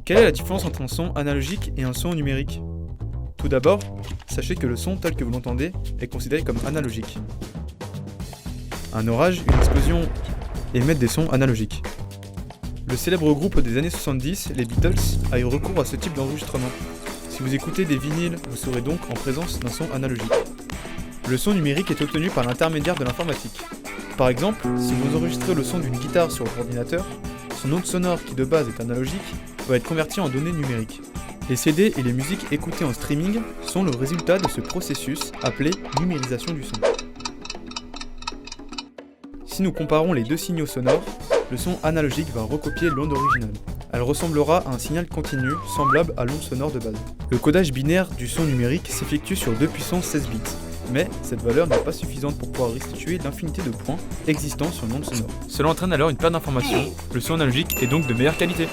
Quelle est la différence entre un son analogique et un son numérique? Tout d'abord, sachez que le son tel que vous l'entendez est considéré comme analogique. Un orage, une explosion émettent des sons analogiques. Le célèbre groupe des années 70, les Beatles, a eu recours à ce type d'enregistrement. Si vous écoutez des vinyles, vous serez donc en présence d'un son analogique. Le son numérique est obtenu par l'intermédiaire de l'informatique. Par exemple, si vous enregistrez le son d'une guitare sur votre ordinateur, son onde sonore qui de base est analogique va être converti en données numériques. Les CD et les musiques écoutées en streaming sont le résultat de ce processus appelé numérisation du son. Si nous comparons les deux signaux sonores, le son analogique va recopier l'onde originale. Elle ressemblera à un signal continu semblable à l'onde sonore de base. Le codage binaire du son numérique s'effectue sur 2 puissance 16 bits, mais cette valeur n'est pas suffisante pour pouvoir restituer l'infinité de points existants sur l'onde sonore. Cela entraîne alors une perte d'informations, le son analogique est donc de meilleure qualité.